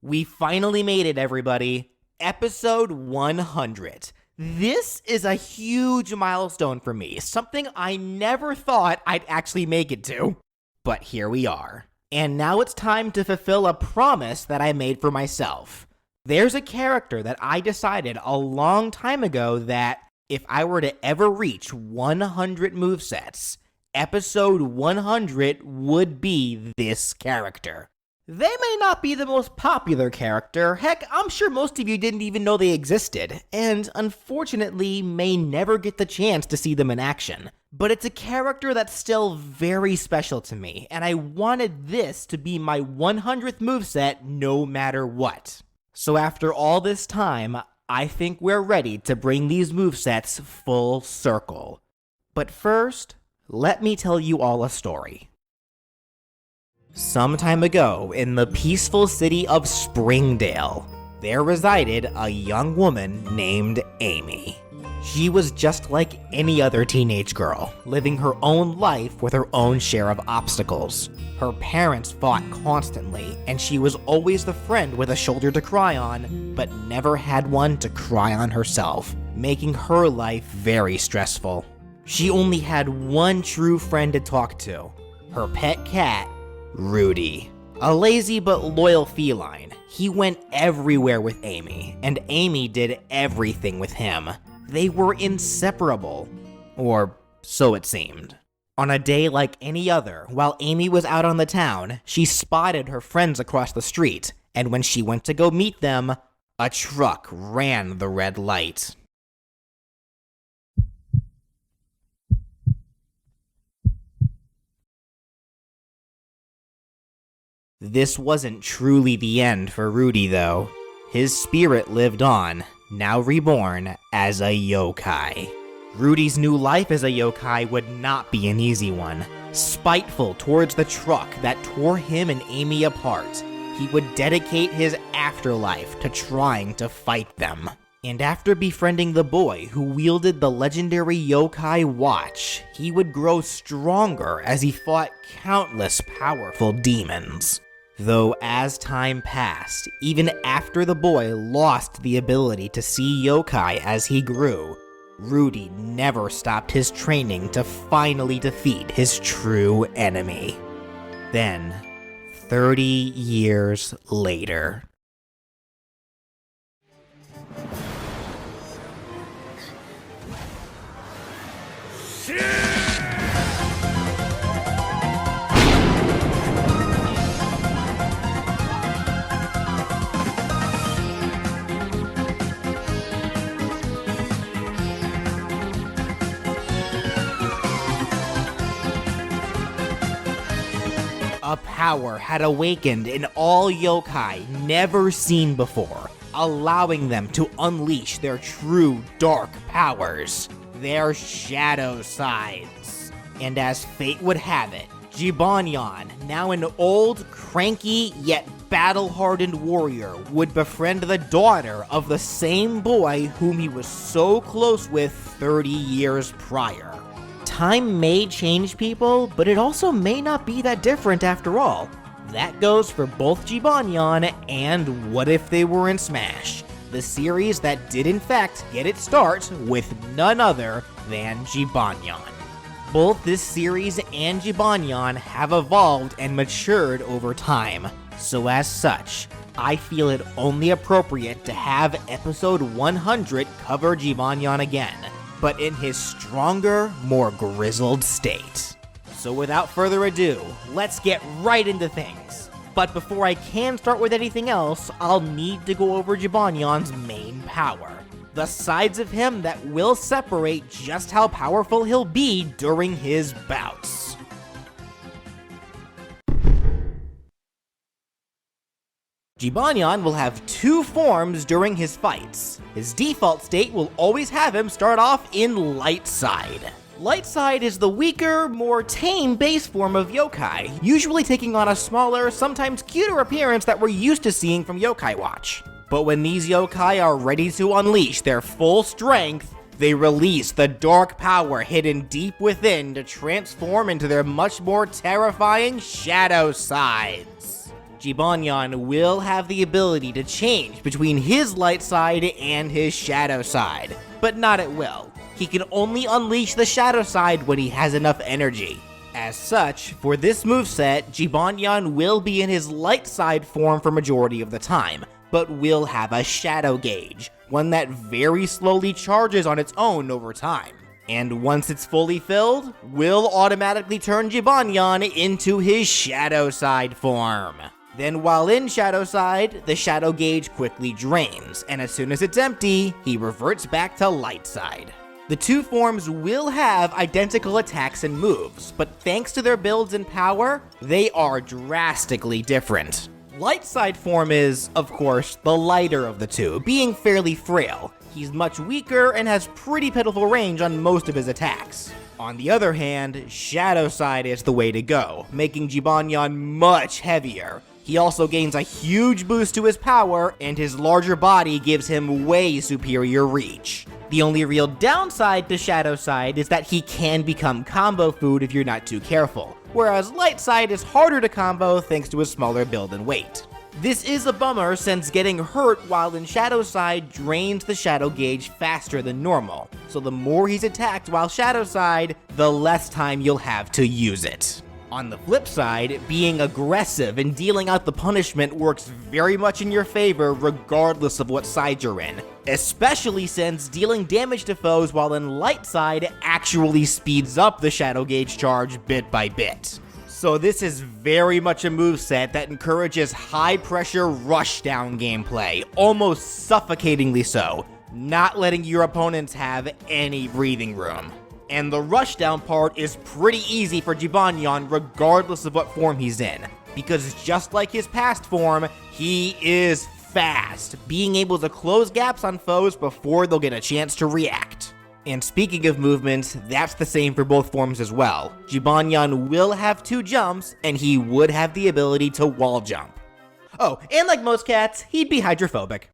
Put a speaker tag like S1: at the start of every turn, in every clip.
S1: We finally made it, everybody. Episode 100. This is a huge milestone for me, something I never thought I'd actually make it to. But here we are. And now it's time to fulfill a promise that I made for myself. There's a character that I decided a long time ago that if I were to ever reach 100 movesets, episode 100 would be this character. They may not be the most popular character, heck, I'm sure most of you didn't even know they existed, and unfortunately may never get the chance to see them in action. But it's a character that's still very special to me, and I wanted this to be my 100th moveset no matter what. So after all this time, I think we're ready to bring these movesets full circle. But first, let me tell you all a story. Some time ago, in the peaceful city of Springdale, there resided a young woman named Amy. She was just like any other teenage girl, living her own life with her own share of obstacles. Her parents fought constantly, and she was always the friend with a shoulder to cry on, but never had one to cry on herself, making her life very stressful. She only had one true friend to talk to, her pet cat, Rudy. A lazy but loyal feline, he went everywhere with Amy, and Amy did everything with him. They were inseparable, or so it seemed. On a day like any other, while Amy was out on the town, she spotted her friends across the street, and when she went to go meet them, a truck ran the red light. This wasn't truly the end for Rudy, though. His spirit lived on, now reborn as a yokai. Rudy's new life as a yokai would not be an easy one. Spiteful towards the truck that tore him and Amy apart, he would dedicate his afterlife to trying to fight them. And after befriending the boy who wielded the legendary yokai watch, he would grow stronger as he fought countless powerful demons. Though as time passed, even after the boy lost the ability to see yokai as he grew, Rudy never stopped his training to finally defeat his true enemy. Then, 30 years later. A power had awakened in all yokai never seen before, allowing them to unleash their true dark powers, their Shadowsides. And as fate would have it, Jibanyan, now an old, cranky, yet battle-hardened warrior, would befriend the daughter of the same boy whom he was so close with 30 years prior. Time may change people, but it also may not be that different after all. That goes for both Jibanyan and What If They Were in Smash, the series that did in fact get its start with none other than Jibanyan. Both this series and Jibanyan have evolved and matured over time, so as such, I feel it only appropriate to have episode 100 cover Jibanyan again, but in his stronger, more grizzled state. So without further ado, let's get right into things. But before I can start with anything else, I'll need to go over Jibanyan's main power. The sides of him that will separate just how powerful he'll be during his bouts. Jibanyan will have two forms during his fights. His default state will always have him start off in Lightside. Lightside is the weaker, more tame base form of yokai, usually taking on a smaller, sometimes cuter appearance that we're used to seeing from Yokai Watch. But when these yokai are ready to unleash their full strength, they release the dark power hidden deep within to transform into their much more terrifying shadow sides. Jibanyan will have the ability to change between his light side and his shadow side, but not at will. He can only unleash the shadow side when he has enough energy. As such, for this moveset, Jibanyan will be in his light side form for majority of the time, but will have a shadow gauge, one that very slowly charges on its own over time. And once it's fully filled, will automatically turn Jibanyan into his shadow side form. Then while in Shadowside, the shadow gauge quickly drains, and as soon as it's empty, he reverts back to Lightside. The two forms will have identical attacks and moves, but thanks to their builds and power, they are drastically different. Lightside form is, of course, the lighter of the two, being fairly frail. He's much weaker and has pretty pitiful range on most of his attacks. On the other hand, Shadowside is the way to go, making Jibanyan much heavier. He also gains a huge boost to his power, and his larger body gives him way superior reach. The only real downside to Shadowside is that he can become combo food if you're not too careful, whereas Lightside is harder to combo thanks to his smaller build and weight. This is a bummer since getting hurt while in Shadowside drains the shadow gauge faster than normal, so the more he's attacked while Shadowside, the less time you'll have to use it. On the flip side, being aggressive and dealing out the punishment works very much in your favor regardless of what side you're in, especially since dealing damage to foes while in Lightside actually speeds up the shadow gauge charge bit by bit. So this is very much a moveset that encourages high-pressure rushdown gameplay, almost suffocatingly so, not letting your opponents have any breathing room. And the rushdown part is pretty easy for Jibanyan regardless of what form he's in, because just like his past form, he is fast, being able to close gaps on foes before they'll get a chance to react. And speaking of movements, that's the same for both forms as well. Jibanyan will have two jumps, and he would have the ability to wall jump. Oh, and like most cats, he'd be hydrophobic.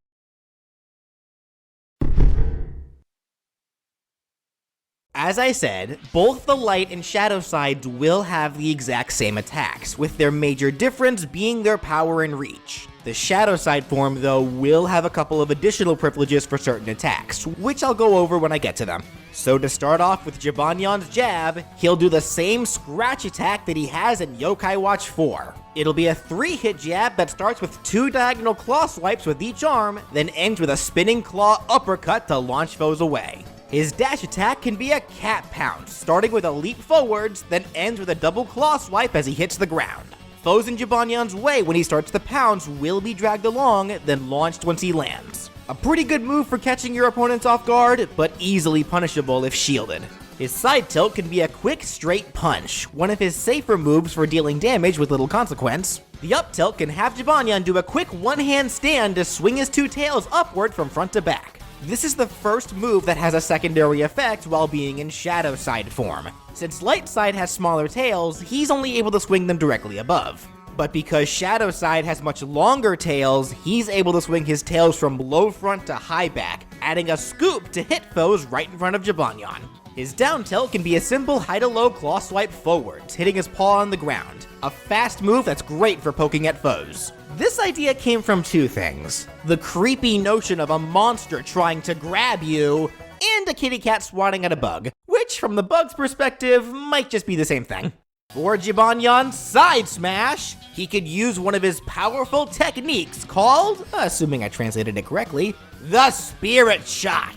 S1: As I said, both the light and shadow sides will have the exact same attacks, with their major difference being their power and reach. The shadow side form, though, will have a couple of additional privileges for certain attacks, which I'll go over when I get to them. So to start off with Jibanyan's jab, he'll do the same scratch attack that he has in Yokai Watch 4. It'll be a 3-hit jab that starts with 2 diagonal claw swipes with each arm, then ends with a spinning claw uppercut to launch foes away. His dash attack can be a cat pounce, starting with a leap forwards, then ends with a double claw swipe as he hits the ground. Foes in Jibanyan's way when he starts the pounce will be dragged along, then launched once he lands. A pretty good move for catching your opponents off guard, but easily punishable if shielded. His side tilt can be a quick straight punch, one of his safer moves for dealing damage with little consequence. The up tilt can have Jibanyan do a quick one-hand stand to swing his 2 tails upward from front to back. This is the first move that has a secondary effect while being in shadow side form. Since light side has smaller tails, he's only able to swing them directly above. But because shadow side has much longer tails, he's able to swing his tails from low front to high back, adding a scoop to hit foes right in front of Jibanyan. His down tilt can be a simple high-to-low claw swipe forwards, hitting his paw on the ground. A fast move that's great for poking at foes. This idea came from two things: the creepy notion of a monster trying to grab you, and a kitty cat swatting at a bug, which from the bug's perspective might just be the same thing. For Jibanyan's side smash, he could use one of his powerful techniques called, assuming I translated it correctly, the Spirit Shot.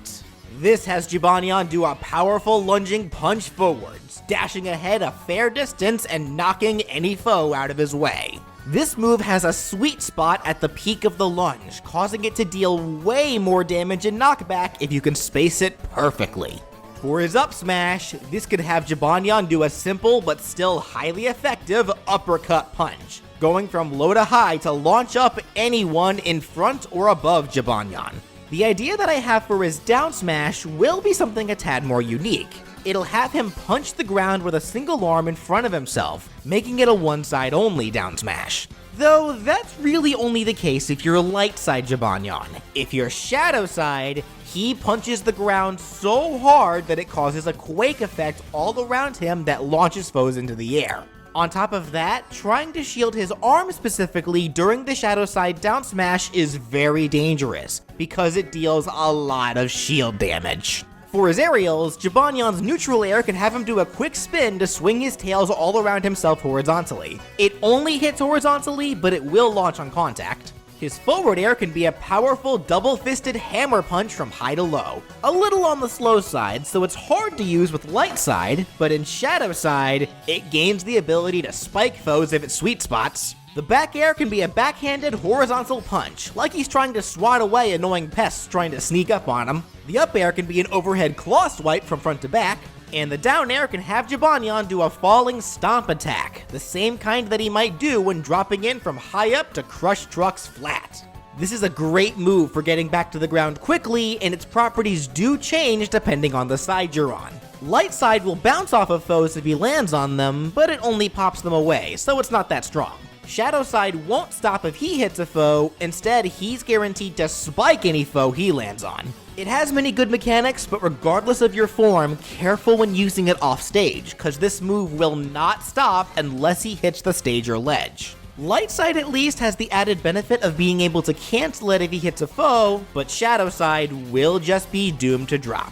S1: This has Jibanyan do a powerful lunging punch forwards, dashing ahead a fair distance and knocking any foe out of his way. This move has a sweet spot at the peak of the lunge, causing it to deal way more damage and knockback if you can space it perfectly. For his up smash, this could have Jibanyan do a simple but still highly effective uppercut punch, going from low to high to launch up anyone in front or above Jibanyan. The idea that I have for his down smash will be something a tad more unique. It'll have him punch the ground with a single arm in front of himself, making it a one-side only down smash. Though that's really only the case if you're Lightside Jibanyan. If you're Shadowside, he punches the ground so hard that it causes a quake effect all around him that launches foes into the air. On top of that, trying to shield his arm specifically during the Shadowside down smash is very dangerous, because it deals a lot of shield damage. For his aerials, Jibanyan's neutral air can have him do a quick spin to swing his tails all around himself horizontally. It only hits horizontally, but it will launch on contact. His forward air can be a powerful double-fisted hammer punch from high to low. A little on the slow side, so it's hard to use with Lightside, but in Shadowside, it gains the ability to spike foes if it sweet spots. The back air can be a backhanded horizontal punch, like he's trying to swat away annoying pests trying to sneak up on him. The up air can be an overhead claw swipe from front to back, and the down air can have Jibanyan do a falling stomp attack, the same kind that he might do when dropping in from high up to crush trucks flat. This is a great move for getting back to the ground quickly, and its properties do change depending on the side you're on. Lightside will bounce off of foes if he lands on them, but it only pops them away, so it's not that strong. Shadowside won't stop if he hits a foe, instead he's guaranteed to spike any foe he lands on. It has many good mechanics, but regardless of your form, careful when using it off stage, cause this move will not stop unless he hits the stage or ledge. Lightside at least has the added benefit of being able to cancel it if he hits a foe, but Shadowside will just be doomed to drop.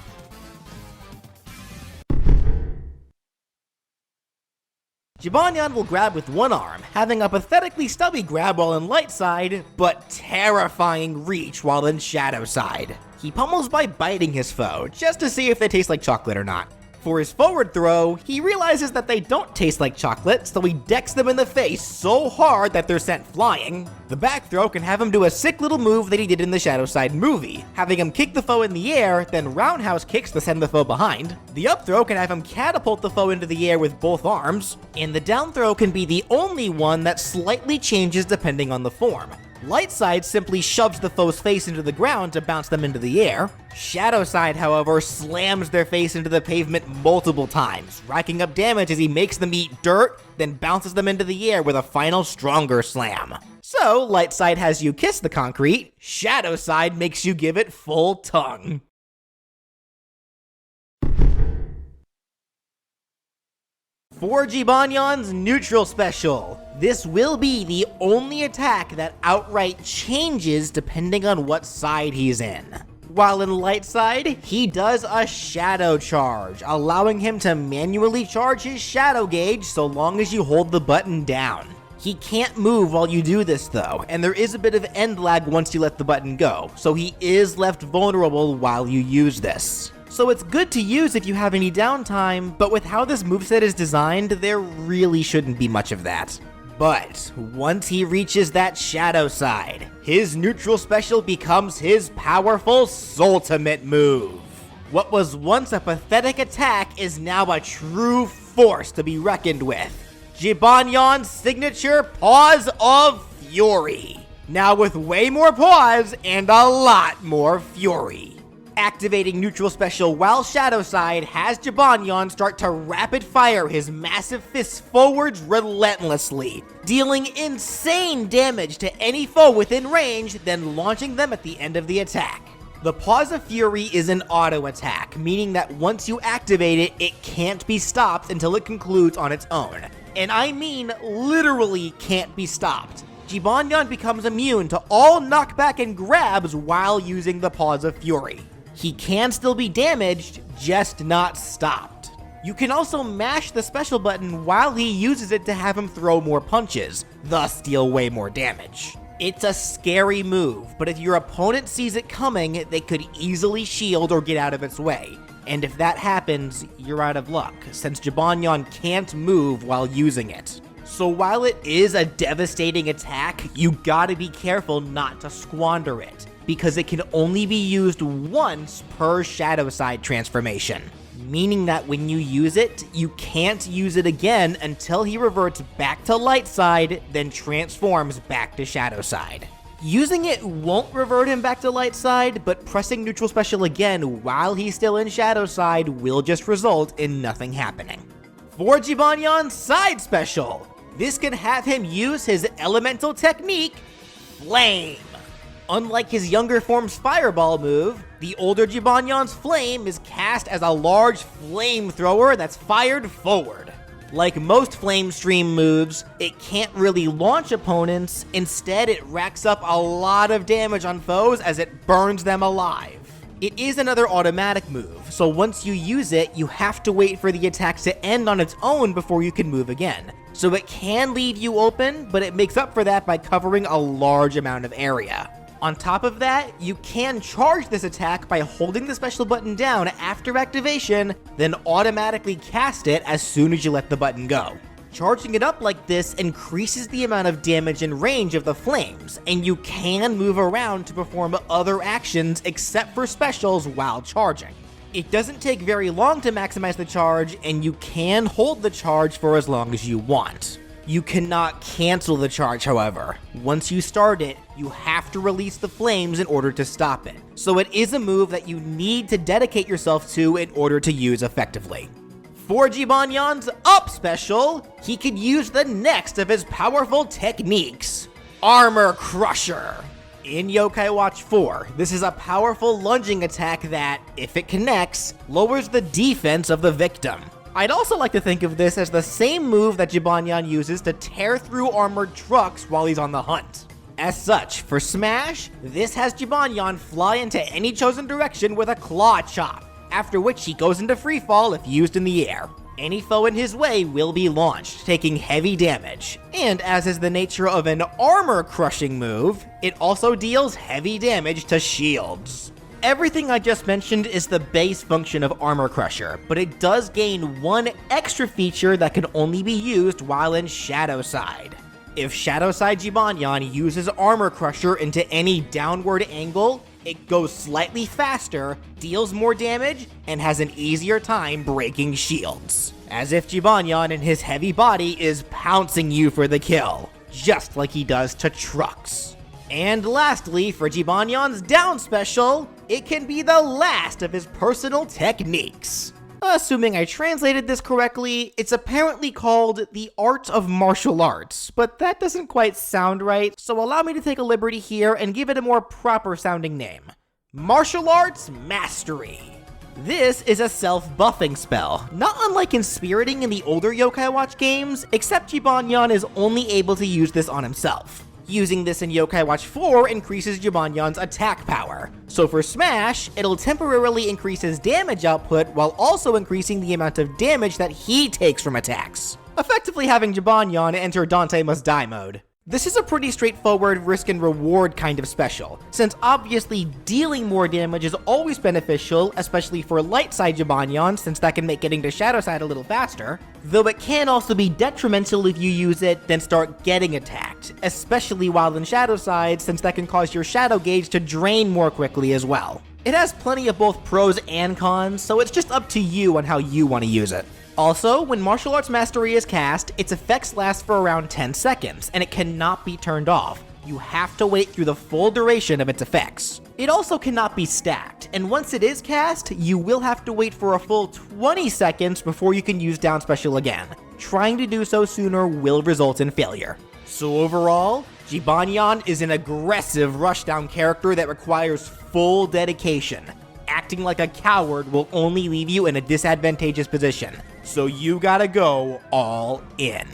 S1: Jibanyan will grab with one arm, having a pathetically stubby grab while in Lightside, but terrifying reach while in Shadowside. He pummels by biting his foe, just to see if they taste like chocolate or not. For his forward throw, he realizes that they don't taste like chocolate, so he decks them in the face so hard that they're sent flying. The back throw can have him do a sick little move that he did in the Shadowside movie, having him kick the foe in the air, then roundhouse kicks to send the foe behind. The up throw can have him catapult the foe into the air with both arms, and the down throw can be the only one that slightly changes depending on the form. Lightside simply shoves the foe's face into the ground to bounce them into the air. Shadowside, however, slams their face into the pavement multiple times, racking up damage as he makes them eat dirt, then bounces them into the air with a final stronger slam. So, Lightside has you kiss the concrete, Shadowside makes you give it full tongue. For Jibanyan's neutral special, this will be the only attack that outright changes depending on what side he's in. While in Lightside, he does a shadow charge, allowing him to manually charge his shadow gauge so long as you hold the button down. He can't move while you do this though, and there is a bit of end lag once you let the button go, so he is left vulnerable while you use this. So it's good to use if you have any downtime, but with how this moveset is designed, there really shouldn't be much of that. But once he reaches that Shadowside, his neutral special becomes his powerful Soultimate move. What was once a pathetic attack is now a true force to be reckoned with. Jibanyan's signature Paws of Fury. Now with way more paws and a lot more fury. Activating neutral special while Shadowside has Jibanyan start to rapid fire his massive fists forwards relentlessly, dealing insane damage to any foe within range, then launching them at the end of the attack. The Pause of Fury is an auto attack, meaning that once you activate it, it can't be stopped until it concludes on its own. And I mean literally can't be stopped. Jibanyan becomes immune to all knockback and grabs while using the Pause of Fury. He can still be damaged, just not stopped. You can also mash the special button while he uses it to have him throw more punches, thus deal way more damage. It's a scary move, but if your opponent sees it coming, they could easily shield or get out of its way. And if that happens, you're out of luck, since Jibanyan can't move while using it. So while it is a devastating attack, you gotta be careful not to squander it, because it can only be used once per Shadowside transformation. Meaning that when you use it, you can't use it again until he reverts back to Lightside, then transforms back to Shadowside. Using it won't revert him back to Lightside, but pressing neutral special again while he's still in Shadowside will just result in nothing happening. For Jibanyan's side special, this can have him use his elemental technique, Flame. Unlike his younger form's Fireball move, the older Jibanyan's Flame is cast as a large flamethrower that's fired forward. Like most Flame Stream moves, it can't really launch opponents, instead it racks up a lot of damage on foes as it burns them alive. It is another automatic move, so once you use it, you have to wait for the attack to end on its own before you can move again. So it can leave you open, but it makes up for that by covering a large amount of area. On top of that, you can charge this attack by holding the special button down after activation, then automatically cast it as soon as you let the button go. Charging it up like this increases the amount of damage and range of the flames, and you can move around to perform other actions except for specials while charging. It doesn't take very long to maximize the charge, and you can hold the charge for as long as you want. You cannot cancel the charge, however. Once you start it, you have to release the flames in order to stop it. So it is a move that you need to dedicate yourself to in order to use effectively. For Jibanyan's up special, he could use the next of his powerful techniques, Armor Crusher. In Yokai Watch 4, this is a powerful lunging attack that, if it connects, lowers the defense of the victim. I'd also like to think of this as the same move that Jibanyan uses to tear through armored trucks while he's on the hunt. As such, for Smash, this has Jibanyan fly into any chosen direction with a Claw Chop, after which he goes into freefall if used in the air. Any foe in his way will be launched, taking heavy damage, and as is the nature of an armor-crushing move, it also deals heavy damage to shields. Everything I just mentioned is the base function of Armor Crusher, but it does gain one extra feature that can only be used while in Shadowside. If Shadowside Jibanyan uses Armor Crusher into any downward angle, it goes slightly faster, deals more damage, and has an easier time breaking shields. As if Jibanyan in his heavy body is pouncing you for the kill, just like he does to trucks. And lastly, for Jibanyan's down special, it can be the last of his personal techniques. Assuming I translated this correctly, it's apparently called the Art of Martial Arts, but that doesn't quite sound right, so allow me to take a liberty here and give it a more proper sounding name. Martial Arts Mastery. This is a self-buffing spell, not unlike Inspiriting in the older Yokai Watch games, except Jibanyan is only able to use this on himself. Using this in Yokai Watch 4 increases Jibanyan's attack power. So for Smash, it'll temporarily increase his damage output while also increasing the amount of damage that he takes from attacks, effectively having Jibanyan enter Dante Must Die mode. This is a pretty straightforward risk and reward kind of special, since obviously dealing more damage is always beneficial, especially for Lightside Jibanyan, since that can make getting to Shadowside a little faster, though it can also be detrimental if you use it, then start getting attacked, especially while in Shadowside, since that can cause your Shadow Gauge to drain more quickly as well. It has plenty of both pros and cons, so it's just up to you on how you want to use it. Also, when Martial Arts Mastery is cast, its effects last for around 10 seconds, and it cannot be turned off. You have to wait through the full duration of its effects. It also cannot be stacked, and once it is cast, you will have to wait for a full 20 seconds before you can use down special again. Trying to do so sooner will result in failure. So overall, Jibanyan is an aggressive rushdown character that requires full dedication. Acting like a coward will only leave you in a disadvantageous position, so you gotta go all in.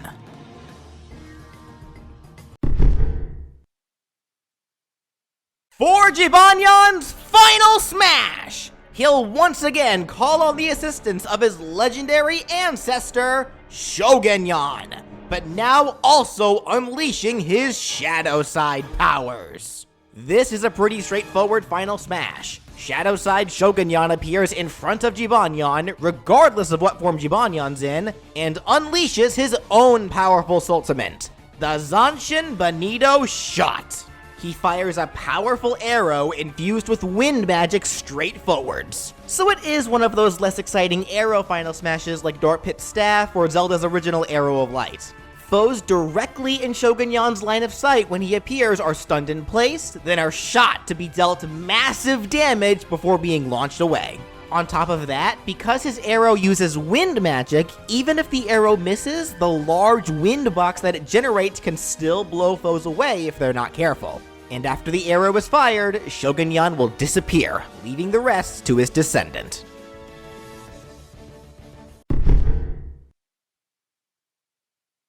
S1: For Jibanyan's final smash, he'll once again call on the assistance of his legendary ancestor, Shogunyan, but now also unleashing his Shadowside powers. This is a pretty straightforward final smash. Shadowside Shogunyan appears in front of Jibanyan, regardless of what form Jibanyan's in, and unleashes his own powerful ultimate, the Zanshin Bonito Shot. He fires a powerful arrow infused with wind magic straight forwards. So it is one of those less exciting arrow final smashes like Dark Pit's Staff or Zelda's original Arrow of Light. Foes directly in Shogunyan's line of sight when he appears are stunned in place, then are shot to be dealt massive damage before being launched away. On top of that, because his arrow uses wind magic, even if the arrow misses, the large wind box that it generates can still blow foes away if they're not careful. And after the arrow is fired, Shogunyan will disappear, leaving the rest to his descendant.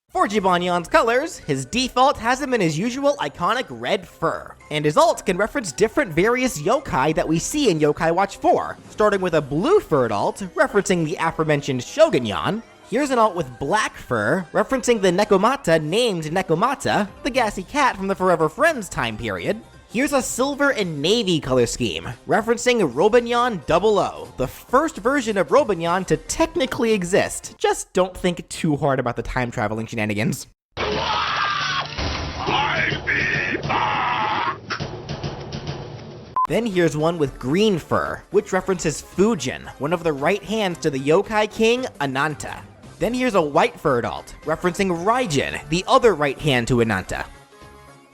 S1: For Jibanyan's colors, his default has him in his usual iconic red fur, and his alt can reference different various yokai that we see in Yokai Watch 4, starting with a blue furred alt, referencing the aforementioned Shogunyan. Here's an alt with black fur, referencing the Nekomata named Nekomata, the gassy cat from the Forever Friends time period. Here's a silver and navy color scheme, referencing Robanyan 00, the first version of Robanyan to technically exist. Just don't think too hard about the time traveling shenanigans. Then here's one with green fur, which references Fujin, one of the right hands to the yokai king, Ananta. Then here's a white furred alt, referencing Raijin, the other right hand to Ananta.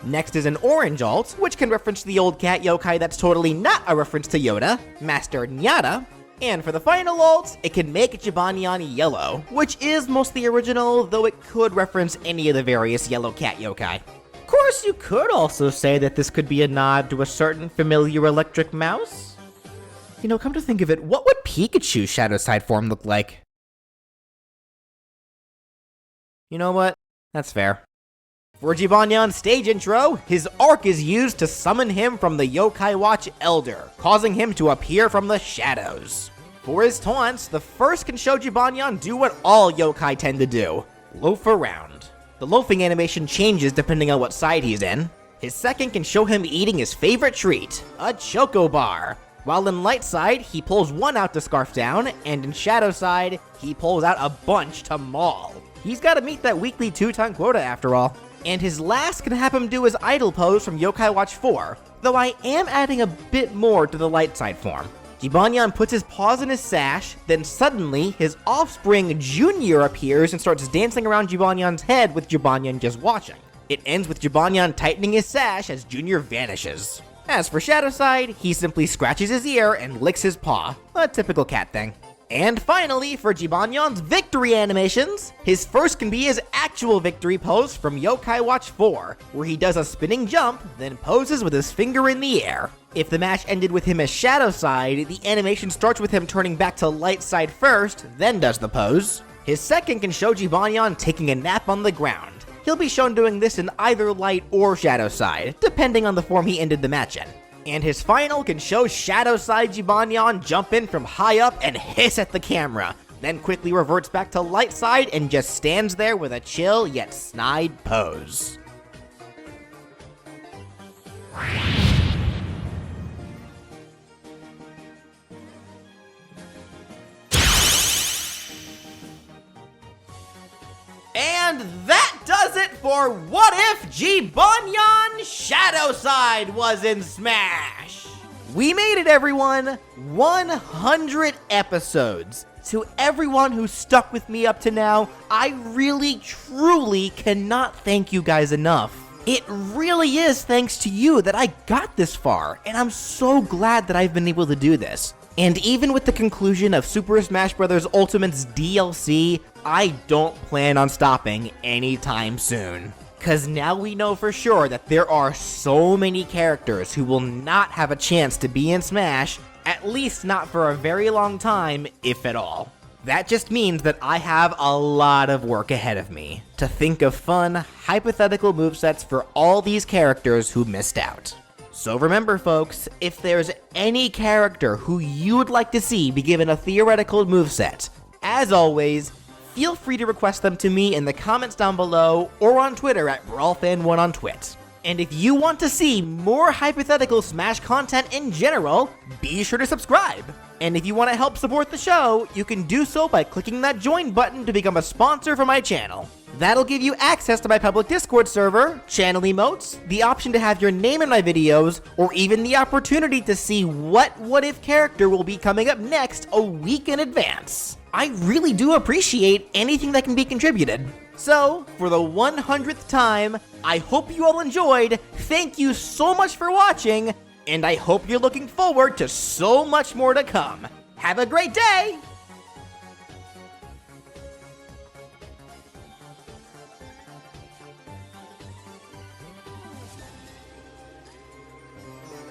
S1: Next is an orange alt, which can reference the old cat yokai that's totally not a reference to Yoda, Master Nyata. And for the final alt, it can make Jibanyan yellow, which is mostly original, though it could reference any of the various yellow cat yokai. Of course, you could also say that this could be a nod to a certain familiar electric mouse. You know, come to think of it, what would Pikachu's Shadowside form look like? You know what? That's fair. For Jibanyan's stage intro, his arc is used to summon him from the Yokai Watch Elder, causing him to appear from the shadows. For his taunts, the first can show Jibanyan do what all yokai tend to do, loaf around. The loafing animation changes depending on what side he's in. His second can show him eating his favorite treat, a Choco Bar. While in Lightside, he pulls one out to scarf down, and in Shadowside, he pulls out a bunch to maul. He's gotta meet that weekly 2-ton quota after all. And his last can have him do his idol pose from Yokai Watch 4, though I am adding a bit more to the Lightside form. Jibanyan puts his paws in his sash, then suddenly his offspring Junior appears and starts dancing around Jibanyan's head with Jibanyan just watching. It ends with Jibanyan tightening his sash as Junior vanishes. As for Shadowside, he simply scratches his ear and licks his paw, a typical cat thing. And finally, for Jibanyan's victory animations, his first can be his actual victory pose from Yokai Watch 4, where he does a spinning jump, then poses with his finger in the air. If the match ended with him as Shadowside, the animation starts with him turning back to Lightside first, then does the pose. His second can show Jibanyan taking a nap on the ground. He'll be shown doing this in either Light or Shadowside, depending on the form he ended the match in. And his final can show Shadowside Jibanyan jump in from high up and hiss at the camera, then quickly reverts back to Lightside and just stands there with a chill yet snide pose. And that does it for What If Jibanyan Shadowside was in Smash? We made it, everyone! 100 episodes. To everyone who stuck with me up to now, I really, truly cannot thank you guys enough. It really is thanks to you that I got this far, and I'm so glad that I've been able to do this. And even with the conclusion of Super Smash Bros. Ultimate's DLC, I don't plan on stopping anytime soon. Cause now we know for sure that there are so many characters who will not have a chance to be in Smash, at least not for a very long time, if at all. That just means that I have a lot of work ahead of me to think of fun, hypothetical movesets for all these characters who missed out. So remember folks, if there's any character who you would like to see be given a theoretical moveset, as always, feel free to request them to me in the comments down below or on Twitter at BrawlFan1 on Twit. And if you want to see more hypothetical Smash content in general, be sure to subscribe. And if you want to help support the show, you can do so by clicking that join button to become a sponsor for my channel. That'll give you access to my public Discord server, channel emotes, the option to have your name in my videos, or even the opportunity to see what if character will be coming up next a week in advance. I really do appreciate anything that can be contributed. So, for the 100th time, I hope you all enjoyed, thank you so much for watching, and I hope you're looking forward to so much more to come. Have a great day!